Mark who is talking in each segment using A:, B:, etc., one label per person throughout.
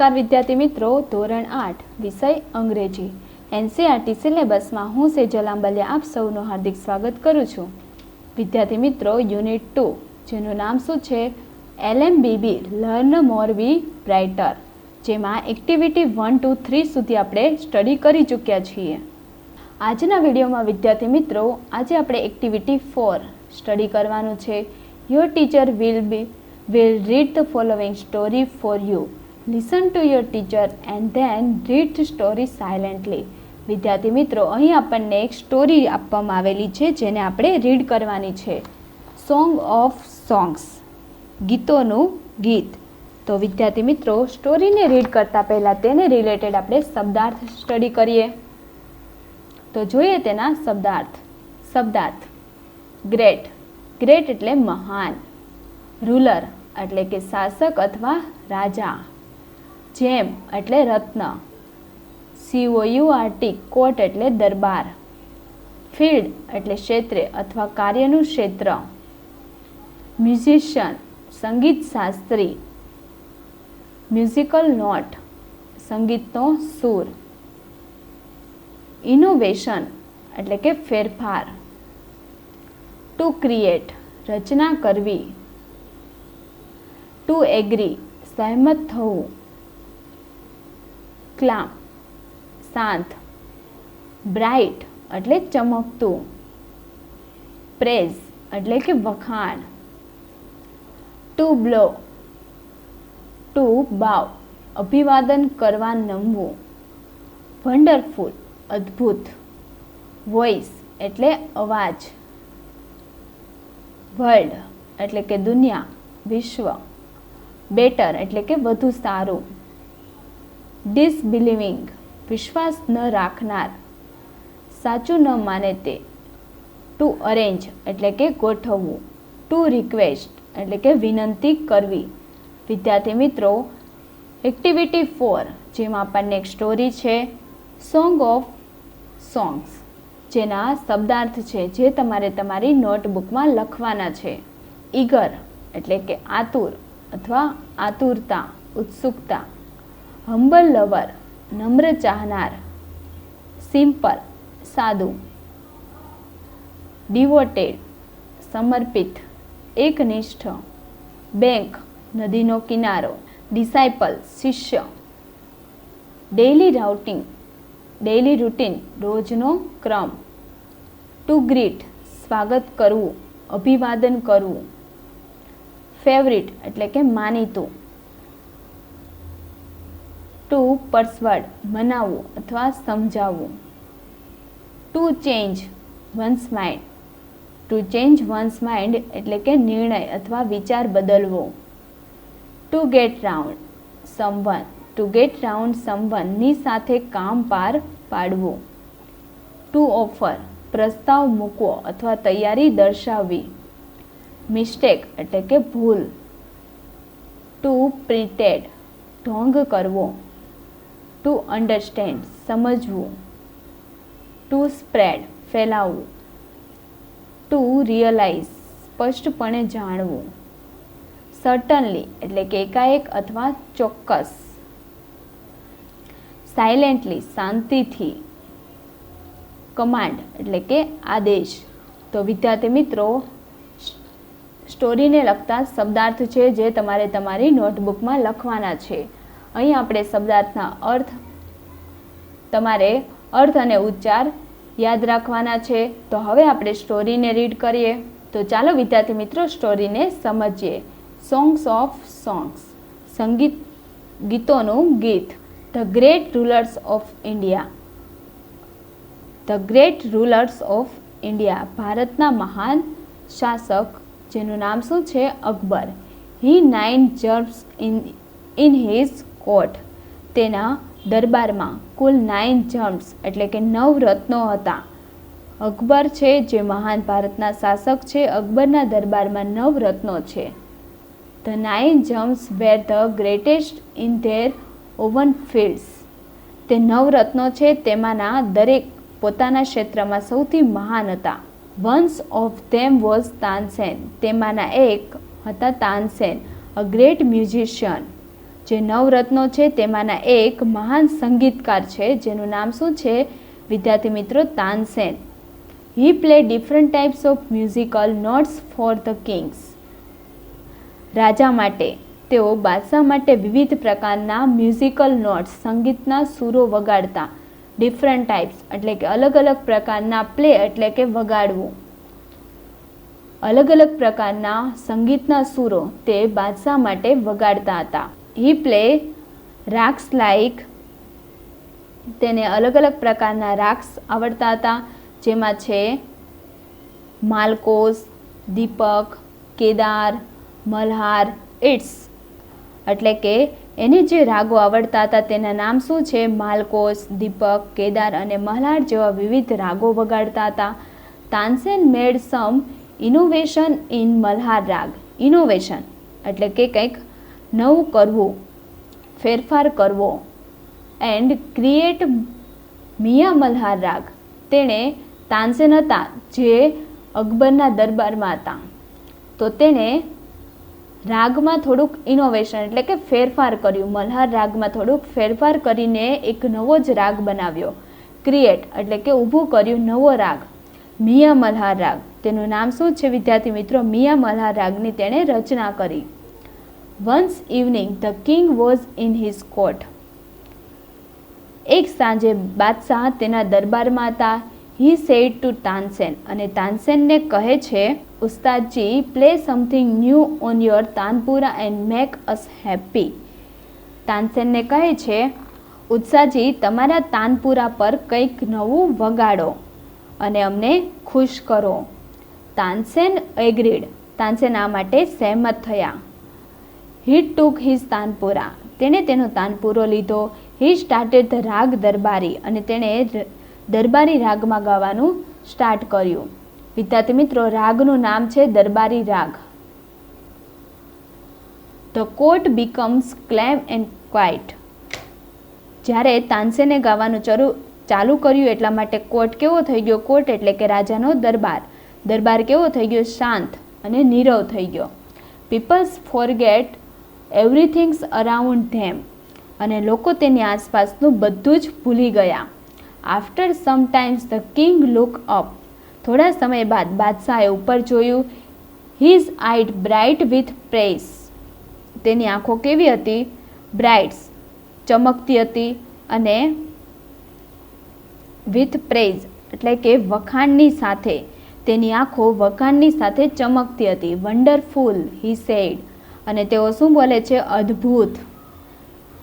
A: नमस्कार विद्यार्थी मित्रों, धोरण 8 विषय अंग्रेजी एनसीईआरटी सिलेबस में हूँ सेजल आंबलिया आप सौનું हार्दिक स्वागत करूँ छूँ। विद्यार्थी मित्रों, यूनिट 2 जेનું नाम શું છે LMBB લર્ન મોર બી બ્રાઇટર, જેમાં એક્ટિવિટી 1 2 3 સુધી આપણે સ્ટડી કરી ચૂક્યા છીએ। આજના વિડીયોમાં વિદ્યાર્થી મિત્રો આજે આપણે એક્ટિવિટી 4 સ્ટડી કરવાનું છે। Your teacher will read the following story for you. Listen to your teacher and then read the story silently. વિદ્યાર્થી મિત્રો, અહીં આપણને એક સ્ટોરી આપવામાં આવેલી છે જેને આપણે રીડ કરવાની છે। સોંગ ઓફ સોંગ્સ, ગીતોનું ગીત। તો વિદ્યાર્થી મિત્રો, સ્ટોરીને રીડ કરતાં પહેલાં તેને રિલેટેડ આપણે શબ્દાર્થ સ્ટડી કરીએ। તો જોઈએ તેના શબ્દાર્થ। ગ્રેટ, ગ્રેટ એટલે મહાન। રૂલર એટલે કે શાસક અથવા રાજા। જેમ એટલે રત્ન। COURT કોર્ટ એટલે દરબાર। ફિલ્ડ એટલે ક્ષેત્રે અથવા કાર્યનું ક્ષેત્ર। મ્યુઝિશિયન સંગીત શાસ્ત્રી। મ્યુઝિકલ નોટ સંગીતનો સૂર। ઇનોવેશન એટલે કે ફેરફાર। ટુ ક્રિએટ રચના કરવી। ટુ એગ્રી સહમત થવું। ક્લામ શાંત। બ્રાઇટ એટલે ચમકતું। પ્રેઝ એટલે કે વખાણ। ટુ બ્લો ટુ બાવ અભિવાદન કરવા નમવું। વન્ડરફુલ અદ્ભુત। વોઇસ એટલે અવાજ। વર્લ્ડ એટલે કે દુનિયા વિશ્વ। બેટર એટલે કે વધુ સારું। ડિસબિલીવિંગ વિશ્વાસ ન રાખનાર, સાચું ન માને તે। ટુ અરેન્જ એટલે કે ગોઠવવું। ટુ રિક્વેસ્ટ એટલે કે વિનંતી કરવી। વિદ્યાર્થી મિત્રો, એક્ટિવિટી 4 જેમાં આપણને એક સ્ટોરી છે સોંગ ઓફ સોંગ્સ, જેના શબ્દાર્થ છે જે તમારે તમારી નોટબુકમાં લખવાના છે। ઈગર એટલે કે આતુર અથવા આતુરતા, ઉત્સુકતા। હમ્બલ લવર નમ્ર ચાહનાર। સિમ્પલ સાદું। ડિવોટેડ સમર્પિત, એકનિષ્ઠ। બેંક નદીનો કિનારો। ડિસાઇપલ શિષ્ય। ડેઇલી રૂટીન રોજનો ક્રમ। ટુ ગ્રીટ સ્વાગત કરવું, અભિવાદન કરવું। ફેવરિટ એટલે કે માનીતું। ટુ પરસ્વડ મનાવવું અથવા સમજાવવું। ટુ ચેન્જ વન્સ માઇન્ડ એટલે કે નિર્ણય અથવા વિચાર બદલવો। ટુ ગેટ રાઉન્ડ સમવનની સાથે કામ પાર પાડવું। ટુ ઓફર પ્રસ્તાવ મૂકવો અથવા તૈયારી દર્શાવવી। મિસ્ટેક એટલે કે ભૂલ। ટુ પ્રિટેન્ડ ઢોંગ કરવો। ટુ અન્ડરસ્ટેન્ડ સમજવું। ટુ સ્પ્રેડ ફેલાવવું। ટુ રિયલાઇઝ સ્પષ્ટપણે જાણવું। સર્ટનલી એટલે કે એકાએક અથવા ચોક્કસ। સાયલેન્ટલી શાંતિથી। કમાન્ડ એટલે કે આદેશ। તો વિદ્યાર્થી મિત્રો, સ્ટોરીને લગતા શબ્દાર્થ છે જે તમારે તમારી નોટબુકમાં લખવાના છે। અહીં આપણે શબ્દાર્થના તમારે અર્થ અને ઉચ્ચાર યાદ રાખવાના છે। તો હવે આપણે સ્ટોરીને રીડ કરીએ। તો ચાલો વિદ્યાર્થી મિત્રો સ્ટોરીને સમજીએ। સોંગ્સ ઓફ સોંગ્સ ગીતોનું ગીત। The great rulers of India ભારતના મહાન શાસક જેનું નામ શું છે અકબર। હી 9 જર્મ્સ ઇન હિઝ કોર્ટ તેના દરબારમાં કુલ 9 જર્મ્સ એટલે કે 9 રત્નો હતા। અકબર છે જે મહાન ભારતના શાસક છે, અકબરના દરબારમાં 9 રત્નો છે। The 9 gems were the greatest in their own fields તે 9 રત્નો છે તેમાંના દરેક પોતાના ક્ષેત્રમાં સૌથી મહાન હતા। Once of them was Tansen તેમાંના એક હતા તાનસેન, અ ગ્રેટ મ્યુઝિશિયન જે નવરત્નો છે તેમાંના એક મહાન સંગીતકાર છે, જેનું નામ શું છે વિદ્યાર્થી મિત્રો? Tansen. He play different types of musical notes for the kings. રાજા માટે, તેઓ બાદશાહ માટે વિવિધ પ્રકારના મ્યુઝિકલ નોટ્સ, સંગીતના સૂરો વગાડતા. ડિફરન્ટ ટાઈપ્સ એટલે કે અલગ અલગ પ્રકારના, પ્લે એટલે કે વગાડવું, અલગ અલગ પ્રકારના સંગીતના સૂરો તે બાદશાહ માટે વગાડતા હતા. હી પ્લે રાગ્સ લાઇક, તેને અલગ અલગ પ્રકારના રાગ્સ આવડતા હતા, જેમાં છે માલકોસ, દીપક, કેદાર, મલ્હાર, ઇટ્સ. એટલે કે એને જે રાગો આવડતા હતા તેના નામ શું છે? માલકોસ, દીપક, કેદાર અને મલ્હાર જેવા વિવિધ રાગો વગાડતા હતા. તાનસેન મેડ સમ ઇનોવેશન ઇન મલ્હાર રાગ. ઇનોવેશન એટલે કે કંઈક નવું કરવું, ફેરફાર કરવો. એન્ડ ક્રિએટ મિયા મલ્હાર રાગ. તેણે તાનસેન હતા જે અકબરના દરબારમાં હતા, તો તેણે રાગમાં થોડુંક ઇનોવેશન એટલે કે ફેરફાર કર્યું. મલ્હાર રાગમાં થોડુંક ફેરફાર કરીને એક નવો જ રાગ બનાવ્યો. ક્રિએટ એટલે કે ઊભું કર્યું નવો રાગ, મિયા મલ્હાર રાગ. તેનું નામ શું છે વિદ્યાર્થી મિત્રો? મિયા મલ્હાર રાગની તેણે રચના કરી. Once evening the king was in his court. એક સાંજે બાદશાહ તેના દરબારમાં હતા. હી સેડ ટુ તાનસેન, અને તાનસેનને કહે છે, ઉસ્તાદજી, play something new on your tanpura and make us happy. તાનસેનને કહે છે, ઉત્સાહજી, તમારા તાનપુરા પર કંઈક નવું વગાડો અને અમને ખુશ કરો. તાનસેન એગ્રીડ. તાનસેન આ માટે સહેમત થયા. હી ટુક હિઝ તાનપુરા. તેણે તેનો તાનપુરો લીધો. હી સ્ટાર્ટેડ ધ રાગ દરબારી, અને તેણે દરબારી રાગમાં ગાવાનું સ્ટાર્ટ કર્યું. વિદ્યાર્થી મિત્રો, રાગનું નામ છે દરબારી રાગ. The court becomes claim and quite. જ્યારે તાનસેને ગાવાનું ચાલુ કર્યું એટલા માટે કોર્ટ કેવો થઈ ગયો? કોર્ટ એટલે કે રાજાનો દરબાર. દરબાર કેવો થઈ ગયો? શાંત અને નીરવ થઈ ગયો. Peoples forget everythings around them. અને લોકો તેની આસપાસનું બધું જ ભૂલી ગયા. After some times the king look up. થોડા સમય બાદ બાદશાહે ઉપર જોયું. His eyed bright with praise. તેની આંખો કેવી હતી? બ્રાઇટ્સ, ચમકતી હતી, અને વિથ પ્રેઇઝ એટલે કે વખાણની સાથે. તેની આંખો વખાણની સાથે ચમકતી હતી. Wonderful he said. અને તેઓ શું બોલે છે? અદ્ભુત.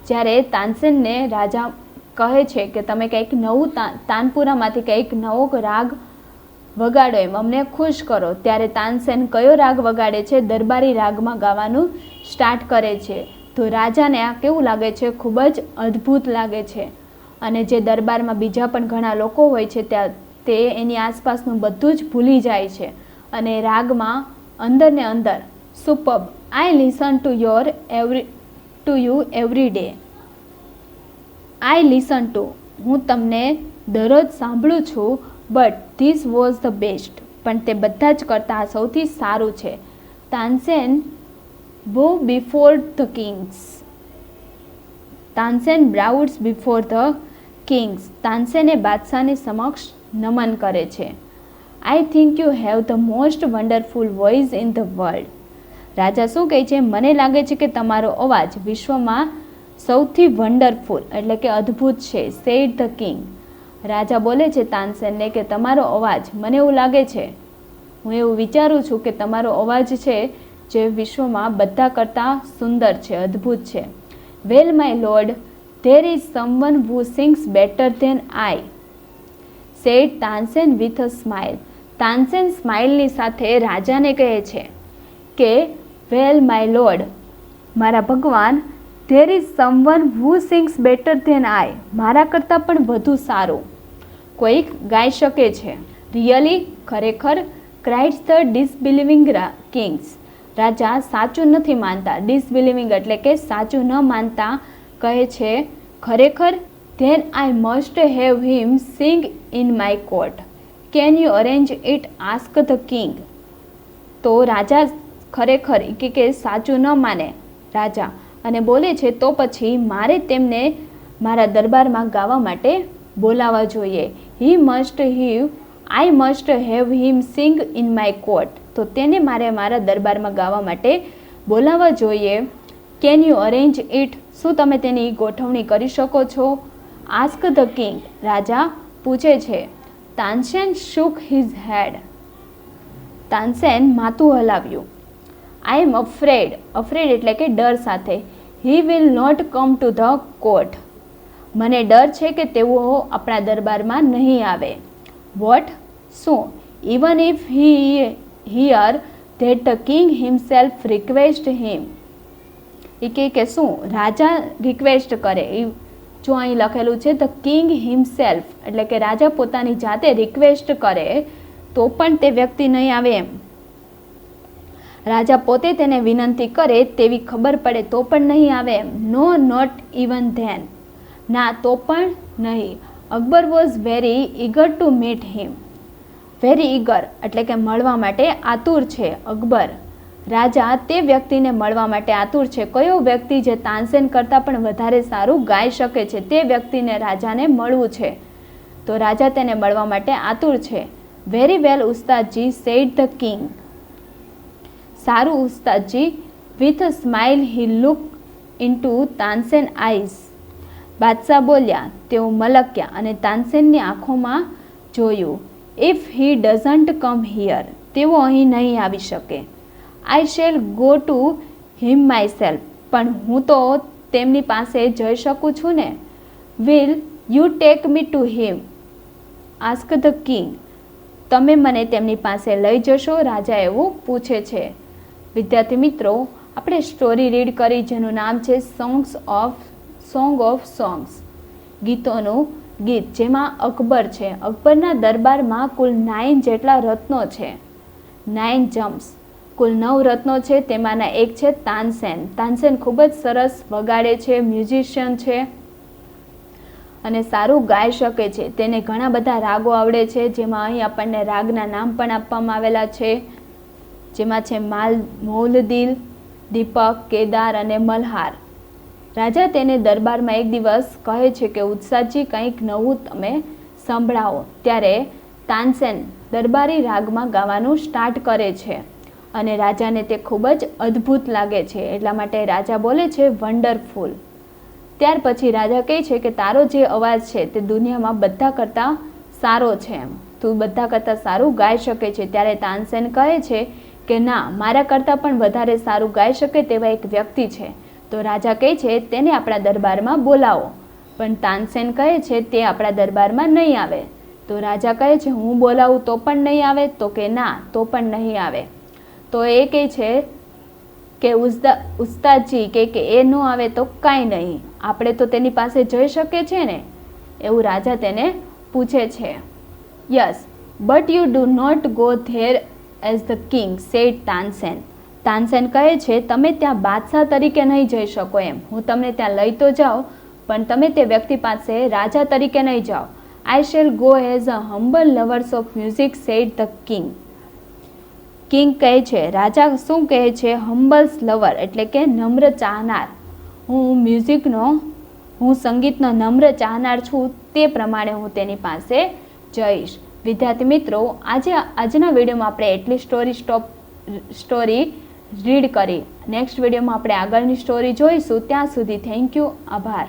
A: જ્યારે તાનસેનને રાજા કહે છે કે તમે કંઈક નવું તાનપુરામાંથી કંઈક નવો રાગ વગાડો, એમ અમને ખુશ કરો, ત્યારે તાનસેન કયો રાગ વગાડે છે? દરબારી રાગમાં ગાવાનું સ્ટાર્ટ કરે છે. તો રાજાને આ કેવું લાગે છે? ખૂબ જ અદ્ભુત લાગે છે. અને જે દરબારમાં બીજા પણ ઘણા લોકો હોય છે તે એની આસપાસનું બધું જ ભૂલી જાય છે અને રાગમાં અંદર ને અંદર superb. I listen to you every day. I listen to, હું તમને દરરોજ સાંભળું છું. But this was the best, પણ તે બધા જ કરતાં સૌથી સારું છે. Tansen bow before the kings. Tansen bowed before the kings. Tansen એ બાદશાહની સમક્ષ નમન કરે છે. I think you have the most wonderful voice in the world. રાજા શું કહે છે? મને લાગે છે કે તમારો અવાજ વિશ્વમાં સૌથી વન્ડરફુલ એટલે કે અદ્ભુત છે. Sad the king. રાજા બોલે છે તાનસેનને કે તમારો અવાજ, મને એવું લાગે છે, હું એવું વિચારું છું કે તમારો અવાજ છે જે વિશ્વમાં બધા કરતાં સુંદર છે, અદ્ભુત છે. Well my lord, there is someone who sings better than I, said Tansen with a smile. Tansen સ્માઇલની સાથે રાજાને કહે છે કે વેલ માય લોર્ડ, મારા ભગવાન, there is someone who sings better than I, મારા કરતાં પણ વધુ સારું કોઈક ગાઈ શકે છે. રિયલી, ખરેખર, ક્રાઇડ્સ ધ ડિસબિલિવિંગ કિંગ્સ. રાજા સાચું નથી માનતા. ડિસબિલિવિંગ એટલે કે સાચું ન માનતા કહે છે ખરેખર. Then I must have him sing in my court. Can you arrange it? Ask the king. તો રાજા ખરેખર કે સાચું ન માને રાજા અને બોલે છે તો પછી મારે તેમને મારા દરબારમાં ગાવા માટે બોલાવવા જોઈએ. I must have him sing in my court. તો તેને મારે મારા દરબારમાં ગાવા માટે બોલાવવા જોઈએ. Can you arrange it? શું તમે તેની ગોઠવણી કરી શકો છો? Ask the king. રાજા પૂછે છે. Tansen shook his head. Tansen માથું હલાવ્યું. આઈ એમ અફ્રેડ. અફ્રેડ એટલે કે ડર સાથે. He will not come to the court. મને ડર છે કે તેઓ આપણા દરબારમાં નહીં આવે. વોટ? શું? Even if he hear that the king himself request him. એ કે શું રાજા રિક્વેસ્ટ કરે. જો અહીં લખેલું છે ધ કિંગ હિમસેલ્ફ એટલે કે રાજા પોતાની જાતે રિક્વેસ્ટ કરે તો પણ તે વ્યક્તિ નહીં આવે એમ. રાજા પોતે તેને વિનંતી કરે તેવી ખબર પડે તો પણ નહીં આવે એમ. No not even then. ના તો પણ નહીં. Akbar was very eager to meet him. Very eager એટલે કે મળવા માટે આતુર છે. અકબર રાજા તે વ્યક્તિને મળવા માટે આતુર છે. કયો વ્યક્તિ જે તાનસેન કરતાં પણ વધારે સારું ગાઈ શકે છે તે વ્યક્તિને રાજાને મળવું છે. તો રાજા તેને મળવા માટે આતુર છે. વેરી વેલ ઉસ્તાદજી સેડ ધ કિંગ. સારું ઉસ્તાદજી. With a smile he look into Tansen eyes. બાદશાહ બોલ્યા. તેઓ મલક્યા અને તાનસેનની આંખોમાં જોયું. If he doesn't come here. તેઓ અહીં નહીં આવી શકે. I shall go to him myself. પણ હું તો તેમની પાસે જઈ શકું છું ને. Will you take me to him? Ask the king. તમે મને તેમની પાસે લઈ જશો? રાજા એવું પૂછે છે. વિદ્યાર્થી મિત્રો, આપણે સ્ટોરી રીડ કરી જેનું નામ છે સોંગ ઓફ સોંગ્સ. ગીતોનું ગીત, જેમાં અકબર છે. અકબરના દરબારમાં કુલ 9 જેટલા રત્નો છે. 9 જમ્સ. કુલ 9 રત્નો છે. તેમાંના એક છે તાનસેન. તાનસેન ખૂબ જ સરસ વગાડે છે, મ્યુઝિશિયન છે અને સારું ગાઈ શકે છે. તેને ઘણા બધા રાગો આવડે છે, જેમાં અહીં આપણને રાગના નામ પણ આપવામાં આવેલા છે, જેમાં છે મૌલદિલ, દીપક, કેદાર અને મલ્હાર. રાજા તેને દરબારમાં એક દિવસ કહે છે કે ઉત્સાહજી કંઈક નવું તમે સંભળાવો. ત્યારે તાનસેન દરબારી રાગમાં ગાવાનું સ્ટાર્ટ કરે છે અને રાજાને તે ખૂબ જ અદ્ભુત લાગે છે. એટલા માટે રાજા બોલે છે વન્ડરફુલ. ત્યાર પછી રાજા કહે છે કે તારો જે અવાજ છે તે દુનિયામાં બધા કરતાં સારો છે એમ. તું બધા કરતાં સારું ગાઈ શકે છે. ત્યારે તાનસેન કહે છે કે ના, મારા કરતાં પણ વધારે સારું ગાઈ શકે તેવા એક વ્યક્તિ છે. તો રાજા કહે છે તેને આપણા દરબારમાં બોલાવો. પણ તાનસેન કહે છે તે આપણા દરબારમાં નહીં આવે. તો રાજા કહે છે હું બોલાવું તો પણ નહીં આવે? તો કે ના, તો પણ નહીં આવે. તો એ કહે છે કે ઉસ્તાદજી કે એ ન આવે તો કાંઈ નહીં, આપણે તો તેની પાસે જઈ શકીએ છીએ ને? એવું રાજા તેને પૂછે છે. Yes, but you do not go there as the king said Tansen. Tansen કહે છે તમે ત્યાં બાદશાહ તરીકે નહીં જઈ શકો એમ. હું તમને ત્યાં લઈ તો જાઉં, પણ તમે તે વ્યક્તિ પાસે રાજા તરીકે નહીં જાઓ. I shall go as a humble lovers of music said the king. King કહે છે, રાજા શું કહે છે? હમ્બલ્સ લવર એટલે કે નમ્ર ચાહનાર. હું સંગીતનો નમ્ર ચાહનાર છું, તે પ્રમાણે હું તેની પાસે જઈશ. વિદ્યાર્થી મિત્રો, આજના વિડીયોમાં આપણે એટલી સ્ટોરી રીડ કરી. નેક્સ્ટ વિડીયોમાં આપણે આગળની સ્ટોરી જોઈશું. ત્યાં સુધી થેન્ક યુ. આભાર.